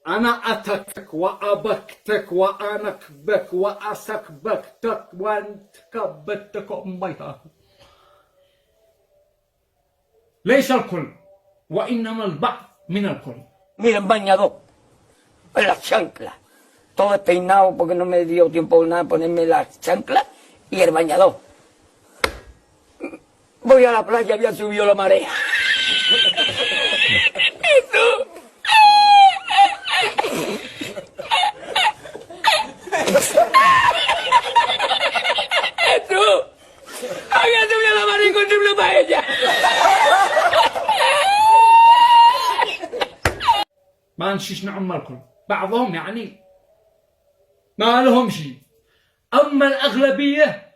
أنا أتكك وأبكتك وأنكبك وأسكبكتك وأنتكبتك أميتك. ليس الكل وإنما البعض من الكل. Mira, el bañador, las chanclas, todo despeinado porque no me dio tiempo nada ponerme las chanclas y el bañador. Voy a la playa, había subido la marea. ¡Tú! ¡Había subido la marea y encontré una paella! ما نشيش نعم الكل، بعضهم يعني ما لهم شيء. أما الأغلبية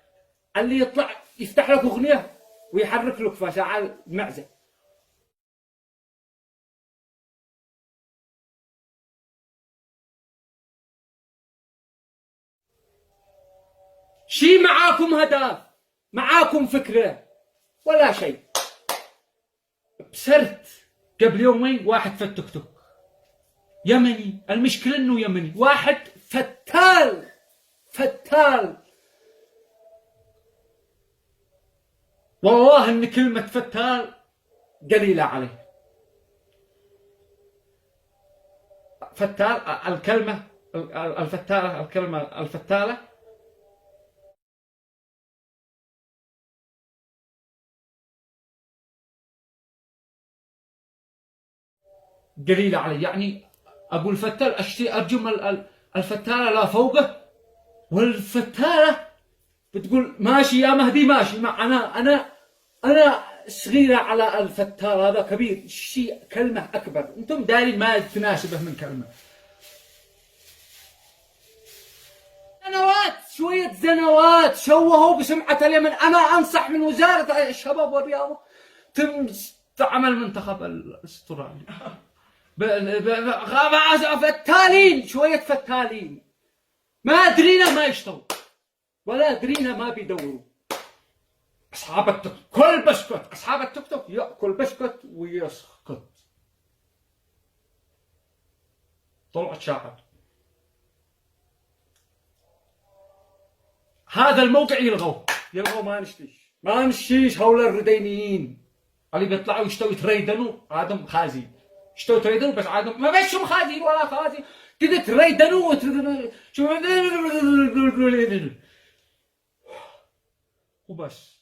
اللي يطلع يفتح لك أغنية ويحرك لك فشاعة المعزة. شي معاكم هدف، معاكم فكرة ولا شيء. بسرت قبل يومين واحد في التيك توك يمني، المشكلة انه يمني، واحد فتال. والله ان كلمة فتال قليلة عليه. فتال الكلمة الفتالة، الكلمة الفتالة قليلة عليه. يعني أبو الفتال أشتي أرجم الفتالة لا فوقه، والفتالة بتقول ماشي يا مهدي ماشي. مع أنا صغيرة على الفتال، هذا كبير شيء كلمة أكبر. أنتم دارين ما تناسبه من كلمة. شوية زنوات شوهوا بسمعة اليمن. أنا أنصح من وزارة الشباب والرياضة تعمل منتخب الاسترالي. فتالين، شوية فتالين ما أدرينا ما يشتغل ولا أدرينا ما بيدوروا. أصحاب التيك كل بسكوت، أصحاب التيك توك يأكل بسكوت ويسكت. طلعت شاعر. هذا الموقع يلغوه ما نشتيش هؤلاء الردينيين اللي بيطلعوا يشتوا يتريدنوا. عادهم خازين يشتوا يتريدنوا، بس عادهم ما بيشهم خازين ولا خازين كده تريدنوا وبس.